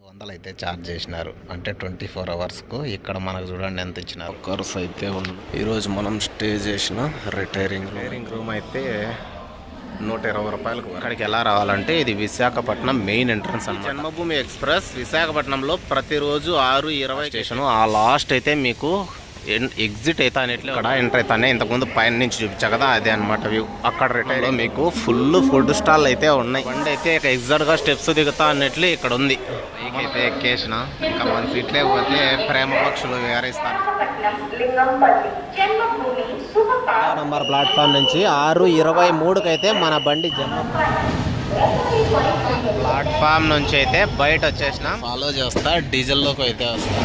200 అయితే ఛార్జ్ చేసినారు. అంటే 24 అవర్స్కు. ఇక్కడ మనకు చూడండి ఎంత ఇచ్చినారు. కర్స్ అయితే ఉంది. ఈరోజు మనం స్టే చేసిన రిటైరింగ్ రూమ్ అయితే 120 రూపాయలకు. అక్కడికి ఎలా రావాలంటే ఇది విశాఖపట్నం మెయిన్ ఎంట్రన్స్ అన్నమాట. జన్మభూమి ఎక్స్ప్రెస్ విశాఖపట్నంలో ప్రతిరోజు 6:20 స్టేషన్. ఆ లాస్ట్ అయితే మీకు ఎగ్జిట్ అయితే అనేట్లు అక్కడ ఎంటర్ అవుతానే ఇంతకుముందు పైన నుంచి చూపించా కదా, అదే అనమాట వ్యూ. అక్కడ రిటైర్ మీకు ఫుల్ ఫుడ్ స్టాల్ అయితే ఉన్నాయి. బండి అయితే ఎగ్జాక్ట్ గా స్టెప్స్ దిగుతా అన్నట్లు ఇక్కడ ఉంది. అయితే ఎక్కేసిన ఇంకా మన సీట్లే పోతే ప్రేమ పక్షులు విహరిస్తాను. నంబర్ ప్లాట్ఫామ్ నుంచి 6:23కి అయితే మన బండి ప్లాట్ఫామ్ నుంచి అయితే బయట వచ్చేసిన. ఫాలో చేస్తా, డీజిల్లోకి అయితే వస్తా.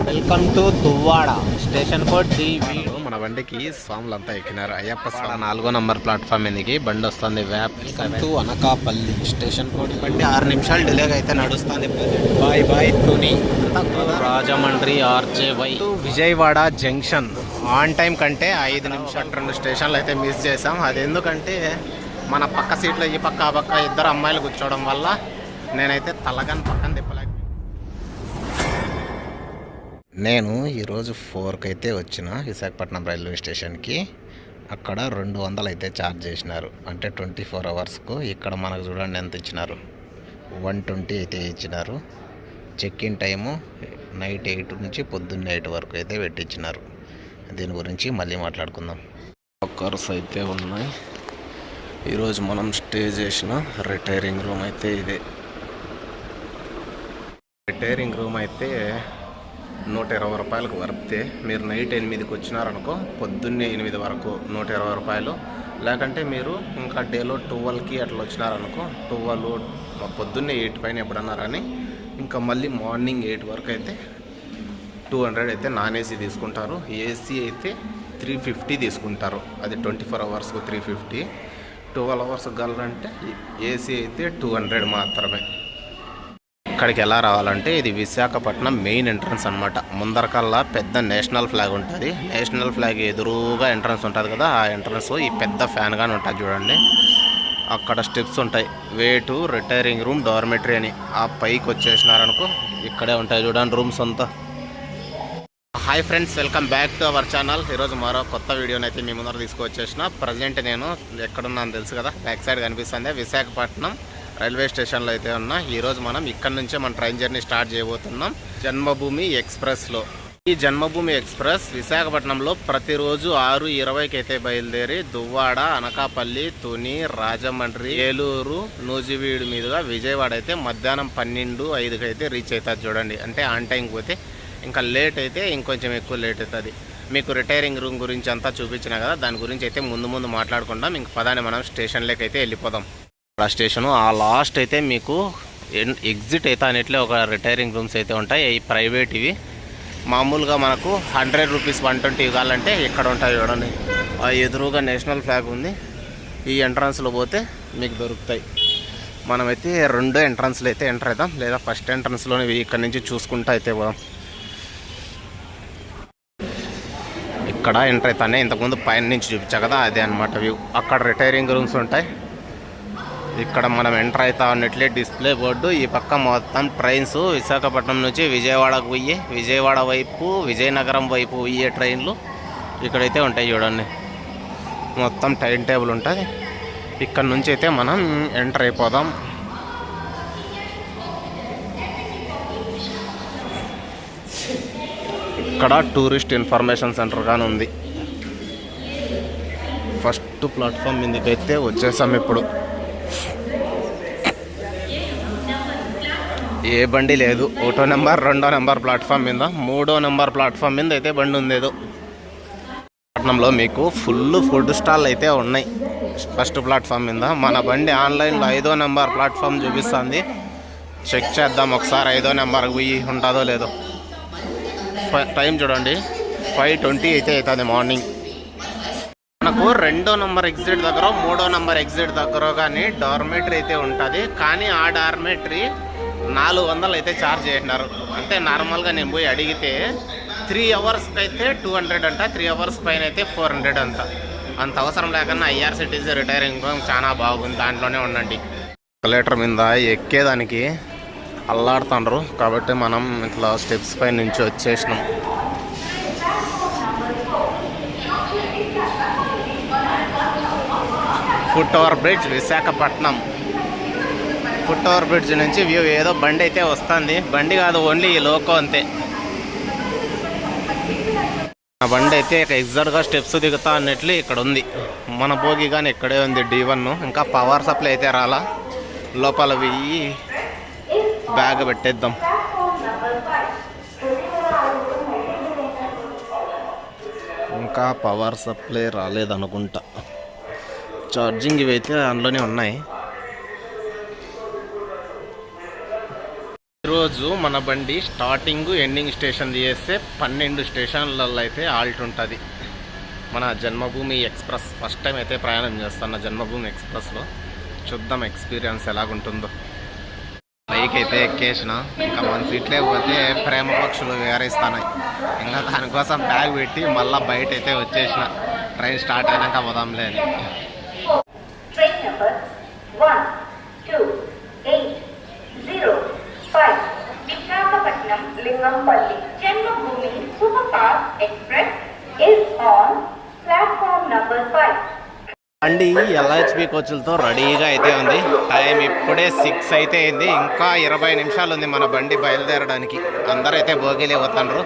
Welcome to Duvvada. Station code DV. మన బండికి స్వాములు అంతా ఎక్కినారు. అయ్యప్ప స్వామి 4వ నంబర్ ప్లాట్ఫామ్ మీదకి బండి వస్తుంది. Welcome to Anakapalli. Station code బండి 6 నిమిషాలు డిలేగా అయితే నడుస్తుంది. Bye bye Tuni. Rajahmundry RJY Vijayawada junction. On time కంటే 5 నిమిషాలు 2 స్టేషన్లు అయితే మిస్ చేసాం. అది ఎందుకంటే మన పక్క సీట్లో ఈ పక్క ఆ పక్క ఇద్దరు అమ్మాయిలు కూర్చోవడం వల్ల నేనైతే తలగాని పక్కన తిప్పలేక. నేను ఈరోజు 4కి అయితే వచ్చిన విశాఖపట్నం రైల్వే స్టేషన్కి. అక్కడ 200 అయితే ఛార్జ్ చేసినారు. అంటే 24 అవర్స్కు. ఇక్కడ మనకు చూడండి ఎంత ఇచ్చినారు. 120 అయితే ఇచ్చినారు. చెక్ ఇన్ టైము నైట్ 8 నుంచి పొద్దున్న 8 వరకు అయితే పెట్టించినారు. దీని గురించి మళ్ళీ మాట్లాడుకుందాం. కార్స్ అయితే ఉన్నాయి. ఈరోజు మనం స్టే చేసిన రిటైరింగ్ రూమ్ అయితే ఇదే. రిటైరింగ్ రూమ్ అయితే 120 రూపాయలకు వర్తే. మీరు నైట్ 8కి వచ్చినారనుకో పొద్దున్నే 8 వరకు 120 రూపాయలు. లేకంటే మీరు ఇంకా డేలో 12కి అట్లా వచ్చినారనుకో 12 పొద్దున్నే 8 పైన ఎప్పుడన్నా రాని ఇంకా మళ్ళీ మార్నింగ్ 8 వరకు అయితే 200 అయితే నాన్ ఏసీ తీసుకుంటారు. ఏసీ అయితే 350 తీసుకుంటారు. అది 24 అవర్స్కు 350. 12 అవర్స్ కావాలంటే ఏసీ అయితే 200 మాత్రమే. ఇక్కడికి ఎలా రావాలంటే ఇది విశాఖపట్నం మెయిన్ ఎంట్రన్స్ అనమాట. ముందరకల్లా పెద్ద నేషనల్ ఫ్లాగ్ ఉంటుంది. నేషనల్ ఫ్లాగ్ ఎదురుగా ఎంట్రన్స్ ఉంటుంది కదా, ఆ ఎంట్రన్స్ ఈ పెద్ద ఫ్యాన్ గానే ఉంటుంది చూడండి. అక్కడ స్టెప్స్ ఉంటాయి. Way to retiring room dormitory అని. ఆ పైకి వచ్చేసినారనుకో ఇక్కడే ఉంటాయి చూడండి రూమ్స్ అంతా. Hi friends, welcome back to our channel. ఈరోజు మరో కొత్త వీడియోని అయితే మీ ముందర తీసుకొచ్చేసిన. ప్రజెంట్ నేను ఎక్కడున్నాను తెలుసు కదా, బ్యాక్ సైడ్ కనిపిస్తుంది. విశాఖపట్నం రైల్వే స్టేషన్లో అయితే ఉన్నా. ఈరోజు మనం ఇక్కడ నుంచే మన ట్రైన్ జర్నీ స్టార్ట్ చేయబోతున్నాం జన్మభూమి ఎక్స్ప్రెస్లో. ఈ జన్మభూమి ఎక్స్ప్రెస్ విశాఖపట్నంలో ప్రతిరోజు 6:20కి అయితే బయలుదేరి దువ్వాడ, అనకాపల్లి, తుని, రాజమండ్రి, ఏలూరు, నూజివీడు మీదుగా విజయవాడ అయితే మధ్యాహ్నం 12:05కి అయితే రీచ్ అవుతుంది చూడండి. అంటే ఆన్ టైంకి పోతే ఇంకా లేట్ అయితే ఇంకొంచెం ఎక్కువ లేట్ అవుతుంది. మీకు రిటైరింగ్ రూమ్ గురించి అంతా చూపించిన కదా, దాని గురించి అయితే ముందు మాట్లాడుకుందాం. ఇంక పదాన్ని మనం స్టేషన్లోకి అయితే వెళ్ళిపోదాం. ఆ స్టేషను ఆ లాస్ట్ అయితే మీకు ఎగ్జిట్ అయితే అనేట్లే ఒక రిటైరింగ్ రూమ్స్ అయితే ఉంటాయి. ఈ ప్రైవేట్ ఇవి. మామూలుగా మనకు 100 రూపీస్ 120 ఇవ్వాలంటే ఇక్కడ ఉంటాయి చూడండి. ఆ ఎదురుగా నేషనల్ ఫ్లాగ్ ఉంది. ఈ ఎంట్రన్స్లో పోతే మీకు దొరుకుతాయి. మనమైతే 2 ఎంట్రన్స్లో అయితే ఎంటర్ అవుతాం, లేదా ఫస్ట్ ఎంట్రన్స్లోనే ఇక్కడ నుంచి చూసుకుంటూ అయితే పోదాం. ఇక్కడ ఎంటర్ అవుతానే ఇంతకుముందు పైన నుంచి చూపించా కదా, అదే అనమాట వ్యూ. అక్కడ రిటైరింగ్ రూమ్స్ ఉంటాయి. ఇక్కడ మనం ఎంటర్ అవుతా ఉన్నట్లే డిస్ప్లే బోర్డు. ఈ పక్క మొత్తం ట్రైన్స్ విశాఖపట్నం నుంచి విజయవాడకు పోయి విజయవాడ వైపు విజయనగరం వైపు పోయే ట్రైన్లు ఇక్కడైతే ఉంటాయి చూడండి. మొత్తం టైం టేబుల్ ఉంటుంది. ఇక్కడ నుంచి అయితే మనం ఎంటర్ అయిపోదాం. ఇక్కడ టూరిస్ట్ ఇన్ఫర్మేషన్ సెంటర్ కానీ ఉంది. ఫస్ట్ ప్లాట్ఫామ్ మీదకైతే వచ్చేసాం. ఇప్పుడు ఏ బండి లేదు. 1వ నెంబర్ 2వ నెంబర్ ప్లాట్ఫామ్ మీద, 3వ నెంబర్ ప్లాట్ఫామ్ మీద అయితే బండి ఉంది ఏదో. పట్నంలో మీకు ఫుల్ ఫుడ్ స్టాల్ అయితే ఉన్నాయి ఫస్ట్ ప్లాట్ఫామ్ మీద. మన బండి ఆన్లైన్లో 5వ నెంబర్ ప్లాట్ఫామ్ చూపిస్తుంది. చెక్ చేద్దాం ఒకసారి 5వ నెంబర్కి పోయి ఉంటుందో లేదో. టైం చూడండి 5:20 అయితే అవుతుంది మార్నింగ్. మనకు 2వ నెంబర్ ఎగ్జిట్ దగ్గర 3వ నెంబర్ ఎగ్జిట్ దగ్గర కానీ డార్మెటరీ అయితే ఉంటుంది. కానీ ఆ డార్మెటరీ 400 అయితే ఛార్జ్ చేసినారు. అంటే నార్మల్గా నేను పోయి అడిగితే 3 అవర్స్కి అయితే 200 అంట, 3 అవర్స్ పైన అయితే 400 అంట. అంత అవసరం లేకన్నా IRCTC రిటైరింగ్ రూమ్ చాలా బాగుంది, దాంట్లోనే ఉండండి. ఎస్కలేటర్ మీద ఎక్కేదానికి అల్లాడుతుండ్రు కాబట్టి మనం ఇట్లా స్టెప్స్ పై నుంచి వచ్చేసినాం. Foot over bridge Visakhapatnam. Foot over bridge నుంచి వ్యూ ఏదో బండి అయితే వస్తుంది. బండి కాదు, ఓన్లీ ఈ లోకో అంతే. ఆ బండి అయితే ఎగ్జాక్ట్గా స్టెప్స్ దిగుతా అన్నట్లు ఇక్కడ ఉంది. మన భోగి కానీ ఇక్కడే ఉంది D1. ఇంకా పవర్ సప్లై అయితే రాలా. లోపల వెయ్యి బ్యాగ్ పెట్టేద్దాం. ఇంకా పవర్ సప్లై రాలేదనుకుంటా. ఛార్జింగ్ ఇవి అయితే అందులోనే ఉన్నాయి. ఈరోజు మన బండి స్టార్టింగ్ ఎండింగ్ స్టేషన్ చేస్తే 12 స్టేషన్లలో అయితే ఆల్ట్ ఉంటుంది. మన జన్మభూమి ఎక్స్ప్రెస్ ఫస్ట్ టైం అయితే ప్రయాణం చేస్తాను జన్మభూమి ఎక్స్ప్రెస్లో. చూద్దాం ఎక్స్పీరియన్స్ ఎలాగుంటుందో. బైక్ అయితే ఎక్కేసిన. ఇంకా మన సీట్లే పోతే ప్రేమ పక్షులు విహరిస్తున్నాయి. ఇంకా దానికోసం బ్యాగ్ పెట్టి మళ్ళీ బయట అయితే వచ్చేసిన. ట్రైన్ స్టార్ట్ అయినాక పోదాంలే అని. Train number 1280 Visakhapatnam Lingampalli Janmabhoomi Superfast Express is on platform number 5. బండి LHB కోచ్లతో రెడీగా అయితే ఉంది. టైం ఇప్పుడే 6 అయితే అయింది. ఇంకా 20 నిమిషాలు ఉంది మన బండి బయలుదేరడానికి. అందరూ అయితే భోగిలే పోతాండ్రు.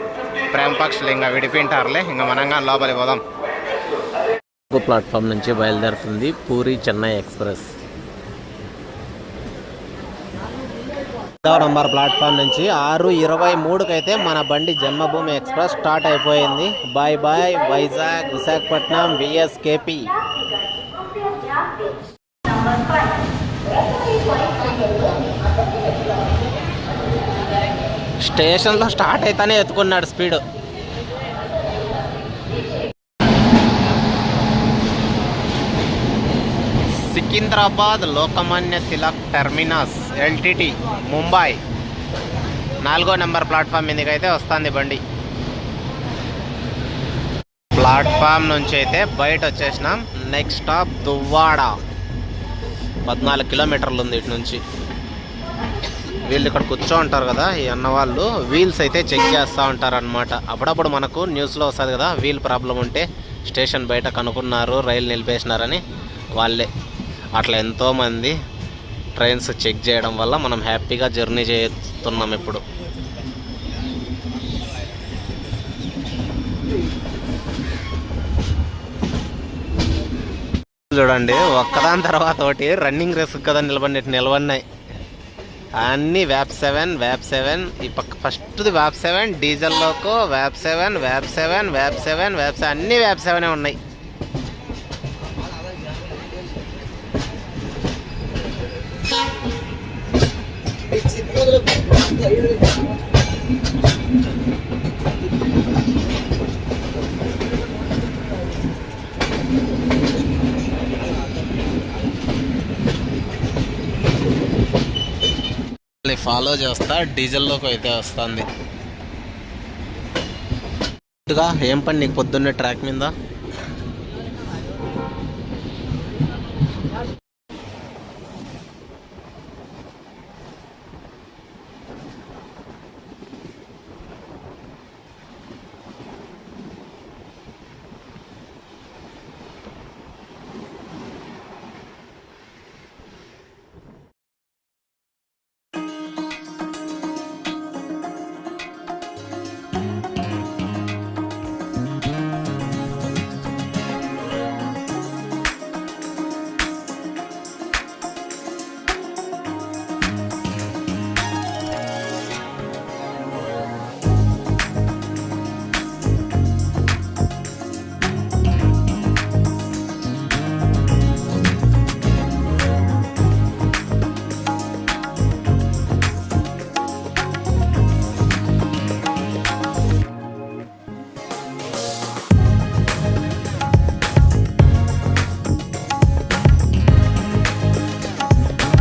ప్రేమ పక్షులు ఇంకా విడిపింటారులే. ఇంకా మనంగా లోపలికి పోదాం. ప్లాట్ఫామ్ నుంచి బయలుదేరుతుంది పూరి చెన్నై ఎక్స్ప్రెస్. 5వ నంబర్ ప్లాట్ఫామ్ నుంచి 6:23కి అయితే మన బండి జన్మభూమి ఎక్స్ప్రెస్ స్టార్ట్ అయిపోయింది. Bye bye Vizag Visakhapatnam VSKP. స్టేషన్లో స్టార్ట్ అయితేనే ఎత్తుకున్నాడు speed. Secunderabad Lokmanya Tilak terminus LTT Mumbai 4వ నంబర్ ప్లాట్ఫామ్ మీదకి అయితే వస్తుంది బండి. ప్లాట్ఫామ్ నుంచి అయితే బయట వచ్చేసినాం. Next stop Duvvada. 14 కిలోమీటర్లు ఉంది ఇటు నుంచి. వీళ్ళు ఇక్కడ కూర్చో ఉంటారు కదా ఈ అన్నవాళ్ళు. వీల్స్ అయితే చెక్ చేస్తూ ఉంటారు అనమాట. అప్పుడప్పుడు మనకు న్యూస్లో వస్తుంది కదా వీల్ ప్రాబ్లం ఉంటే స్టేషన్ బయట కనుక్కున్నారు, రైలు నిలిపేసినారని. వాళ్ళే అట్లా ఎంతోమంది ట్రైన్స్ చెక్ చేయడం వల్ల మనం హ్యాపీగా జర్నీ చేస్తున్నాం ఇప్పుడు. చూడండి ఒక్కదాని తర్వాత ఒకటి రన్నింగ్ రేస్ కదా నిలబడినాయి అన్నీ. వ్యాప్ 7 ఈ పక్క ఫస్ట్ది వ్యాప్ 7 డీజిల్ లోకో వ్యాప్ 7 అన్నీ వ్యాప్ 7 ఉన్నాయి. ఫాలో చేస్తా డీజిల్లోకి అయితే వస్తుంది. ఏం పని నీకు పొద్దున్నే ట్రాక్ మీద?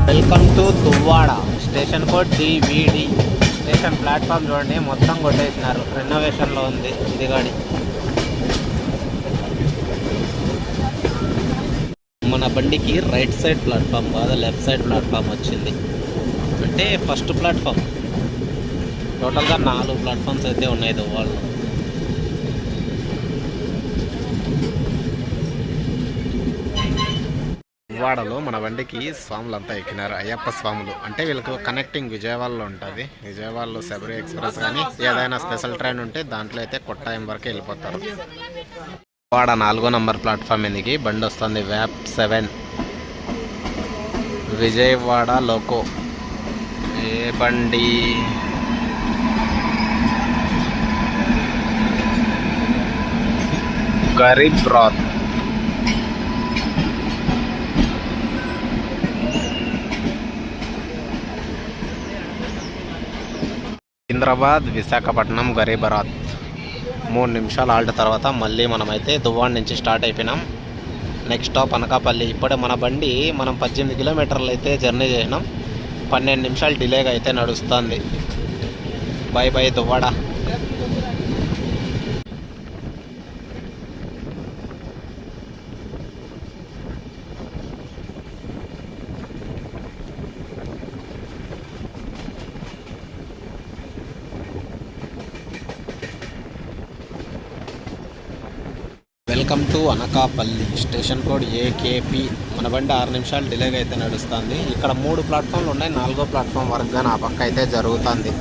Welcome to Duvvada. Station code DVD. Station platform చూడండి మొత్తం కొట్టేసినారు. రెనోవేషన్లో ఉంది ఇది గాడి. మన బండికి రైట్ సైడ్ ప్లాట్ఫామ్ కాదు, లెఫ్ట్ సైడ్ ప్లాట్ఫామ్ వచ్చింది. అంటే ఫస్ట్ ప్లాట్ఫామ్. టోటల్గా 4 ప్లాట్ఫామ్స్ అయితే ఉన్నాయి దువ్వాడలో. విజయవాడలో మన బండికి స్వాములు అంతా ఎక్కినారు, అయ్యప్ప స్వాములు. అంటే వీళ్ళకు కనెక్టింగ్ విజయవాడలో ఉంటుంది. విజయవాడలో శబరి ఎక్స్ప్రెస్ కానీ ఏదైనా స్పెషల్ ట్రైన్ ఉంటే దాంట్లో అయితే కొట్టాయం వరకు వెళ్ళిపోతారు. విజయవాడ 4వ నంబర్ ప్లాట్ఫామ్ మీదకి బండి వస్తుంది. వ్యాప్ 7 విజయవాడ లోకో. ఏ బండి? గరీబ్ రాత్. సికింద్రాబాద్ విశాఖపట్నం గరీబరాత్ 3 నిమిషాలు ఆల్ట్ తర్వాత మళ్ళీ మనమైతే దువ్వాడ నుంచి స్టార్ట్ అయిపోయినాం. Next stop Anakapalli. ఇప్పుడే మన బండి మనం 18 కిలోమీటర్లు అయితే జర్నీ చేసినాం. 12 నిమిషాలు డిలేగా అయితే నడుస్తుంది. By by Duvvada. Welcome to Anakapalli. Station code AKP. మన బండి 6 నిమిషాలు డిలేగా అయితే నడుస్తుంది. ఇక్కడ 3 ప్లాట్ఫామ్లు ఉన్నాయి. 4వ ప్లాట్ఫామ్ వరకు నా పక్క అయితే జరుగుతుంది.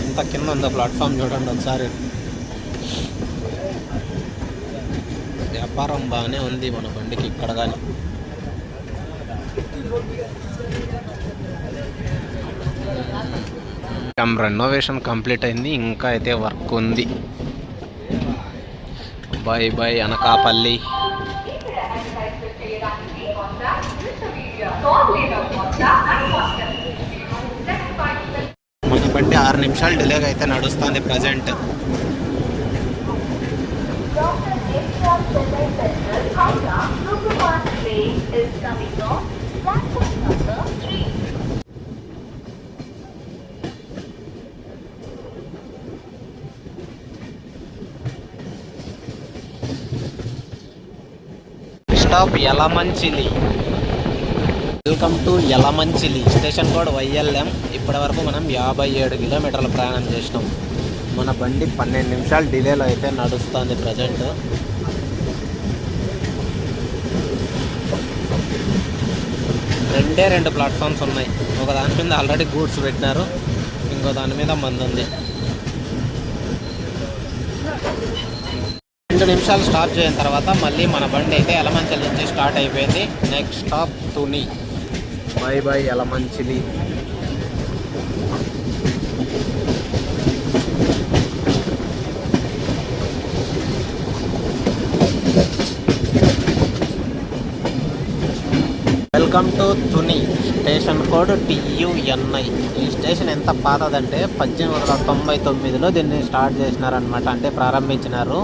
ఇంత కింద ఉందో ప్లాట్ఫామ్ చూడండి ఒకసారి. వ్యాపారం బాగానే ఉంది మన బండికి ఇక్కడ కానీ. రెనోవేషన్ కంప్లీట్ అయింది, ఇంకా అయితే వర్క్ ఉంది. Bye bye Anakapalli. మన బండి 6 నిమిషాలు డిలేగా అయితే నడుస్తుంది present. Stop Yelamanchili. Welcome to Yelamanchili. Station code YLM. ఇప్పటి వరకు మనం 57 కిలోమీటర్ల ప్రయాణం చేసినాం. మన బండి 12 నిమిషాలు డిలేలో అయితే నడుస్తుంది ప్రజెంట్. రెండు ప్లాట్ఫామ్స్ ఉన్నాయి. ఒక దాని మీద ఆల్రెడీ గూడ్స్ పెట్టినారు, ఇంకో దాని మీద మంది ఉంది. 2 నిమిషాలు స్టాప్ చేసిన తర్వాత మళ్ళీ మన బండి అయితే యలమంచిలి నుంచి స్టార్ట్ అయిపోయింది. Next stop Tuni. Bye bye Yelamanchili. Welcome to Tuni. Station code TUNI. ఈ స్టేషన్ ఎంత పాతదంటే 1899లో దీన్ని స్టార్ట్ చేసినారనమాట. అంటే ప్రారంభించినారు.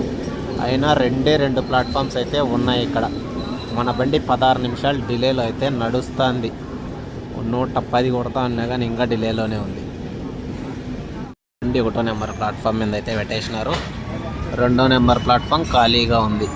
అయినా 2 ప్లాట్ఫామ్స్ అయితే ఉన్నాయి ఇక్కడ. మన బండి 16 నిమిషాలు డిలేలో అయితే నడుస్తుంది. 110 కొడతా ఉన్నా కానీ ఇంకా డిలేలోనే ఉంది. బండి 1వ నెంబర్ ప్లాట్ఫామ్ మీద అయితే పెట్టేసినారు. 2వ నెంబర్ ప్లాట్ఫామ్ ఖాళీగా ఉంది.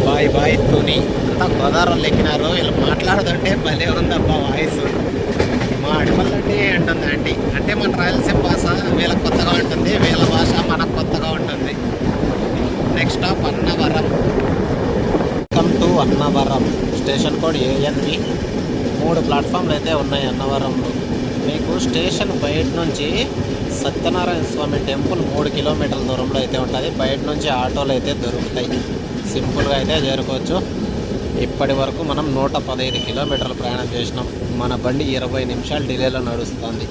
Bye bye Tuni. అంతా గోదావరిలో ఎక్కినారు. వీళ్ళు మాట్లాడుతుంటే భలే ఉందబ్బా వాయిస్. మా అడిపల్లంటే అంటుంది ఆంటీ. అంటే మన రాయలసీమ భాష వీళ్ళకి కొత్తగా ఉంటుంది, వీళ్ళ భాష మనకు కొత్తగా ఉంటుంది. Next stop Annavaram. Welcome to Annavaram. Station code ANV. 3 ప్లాట్ఫామ్లు అయితే ఉన్నాయి అన్నవరంలో. మీకు స్టేషన్ బయట నుంచి సత్యనారాయణ స్వామి టెంపుల్ 3 కిలోమీటర్ల దూరంలో అయితే ఉంటుంది. బయట నుంచి ఆటోలు అయితే దొరుకుతాయి. సింపుల్గా అయితే చేరుకోవచ్చు. ఇప్పటి వరకు మనం 115 కిలోమీటర్లు ప్రయాణం చేసినాం. మన బండి 20 నిమిషాలు డిలేలో నడుస్తుంది.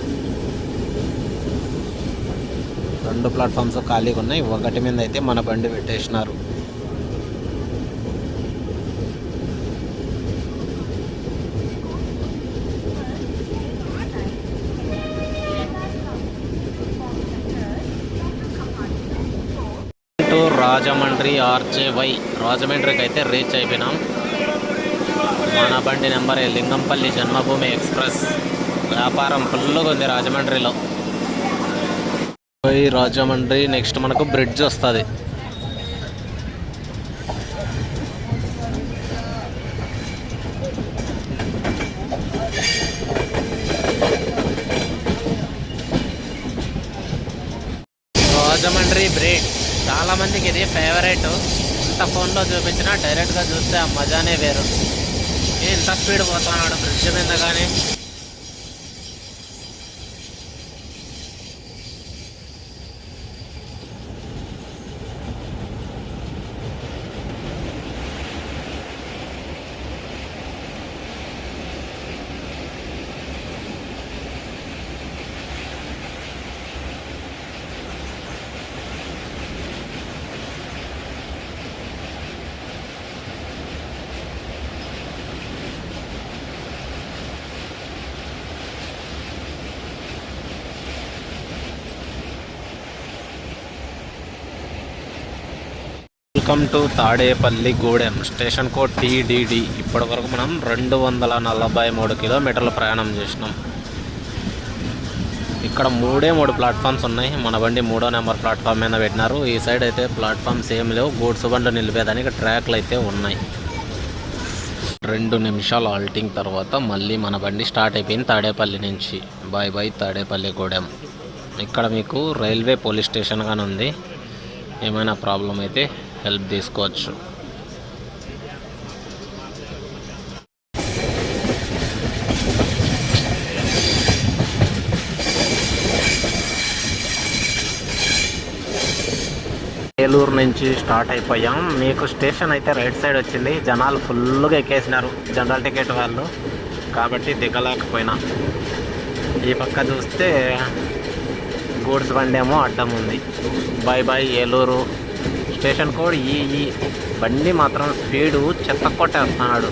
2 ప్లాట్ఫామ్స్ ఖాళీగా ఉన్నాయి. ఒకటి మీద అయితే మన బండి పెట్టేసినారు. రాజమండ్రి RJY. రాజమండ్రికి అయితే రీచ్ అయిపోయినాం. మన బండి నెంబర్ లింగంపల్లి జన్మభూమి ఎక్స్ప్రెస్. వ్యాపారం ఫుల్గా ఉంది రాజమండ్రిలో. రాజమండ్రి నెక్స్ట్ మనకు బ్రిడ్జ్ వస్తుంది. రాజమండ్రి బ్రిడ్జ్ చాలా మందికి ఇది ఫేవరెట్. ఇంత ఫోన్లో చూపించినా డైరెక్ట్గా చూస్తే ఆ మజానే వేరు. ఇంత స్పీడ్ పోతున్నాడు బ్రిడ్జ్ మీద కానీ. Welcome to Tadepalli Gudem. Station code TDD. ఇప్పటి వరకు మనం 243 కిలోమీటర్ల ప్రయాణం చేసినాం. ఇక్కడ 3 ప్లాట్ఫామ్స్ ఉన్నాయి. మన బండి 3వ నెంబర్ ప్లాట్ఫామ్ మీద పెట్టినారు. ఈ సైడ్ అయితే ప్లాట్ఫామ్స్ ఏం లేవు. గూడ్స్ బండ్లు నిలిపేదానికి ట్రాక్లు అయితే ఉన్నాయి. 2 నిమిషాలు ఆల్టింగ్ తర్వాత మళ్ళీ మన బండి స్టార్ట్ అయిపోయింది తాడేపల్లి నుంచి. Bye bye Tadepalli Gudem. ఇక్కడ మీకు రైల్వే పోలీస్ స్టేషన్ కానీ ఉంది. ఏమైనా ప్రాబ్లం అయితే హెల్ప్ తీసుకోవచ్చు. ఏలూరు నుంచి స్టార్ట్ అయిపోయాం. మీకు స్టేషన్ అయితే రైట్ సైడ్ వచ్చింది. జనాలు ఫుల్గా ఎక్కేసినారు జనరల్ టికెట్ వాళ్ళు, కాబట్టి దిగలేకపోయినా. ఈ పక్క చూస్తే గూడ్స్ బండి ఏమో అడ్డం ఉంది. Bye bye Eluru. Station code EE. బండి మాత్రం స్పీడు చెత్త కొట్టేస్తున్నాడు.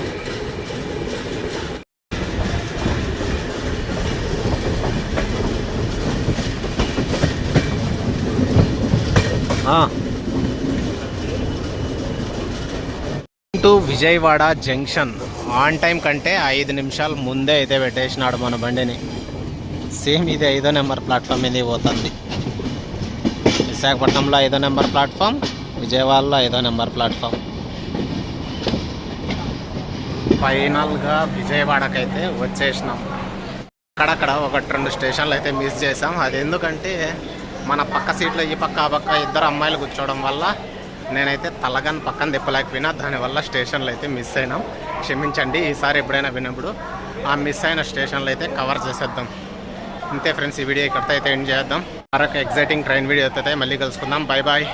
To Vijayawada junction. On time కంటే 5 నిమిషాలు ముందే అయితే పెట్టేసినాడు మన బండిని. సేమ్ ఇది 5వ నెంబర్ ప్లాట్ఫామ్ మీద పోతుంది. విశాఖపట్నంలో 5వ నెంబర్ ప్లాట్ఫామ్, విజయవాడలో 5వ నెంబర్ ప్లాట్ఫామ్. ఫైనల్గా విజయవాడకైతే వచ్చేసినాం. అక్కడక్కడ 1-2 స్టేషన్లు అయితే మిస్ చేసాం. అది ఎందుకంటే మన పక్క సీట్లో ఈ పక్క ఆ పక్క 2 అమ్మాయిలు కూర్చోవడం వల్ల నేనైతే తలగాని పక్కన తిప్పలేకపోయినా. దానివల్ల స్టేషన్లు అయితే మిస్ అయినాం. క్షమించండి. ఈసారి ఎప్పుడైనా విన్నప్పుడు ఆ మిస్ అయిన స్టేషన్లు అయితే కవర్ చేసేద్దాం. అంతే ఫ్రెండ్స్, ఈ వీడియో ఇక్కడితో అయితే ఎండ్ చేద్దాం. మరొక ఎగ్జైటింగ్ ట్రైన్ వీడియో అయితే మళ్ళీ కలుసుకుందాం. Bye bye.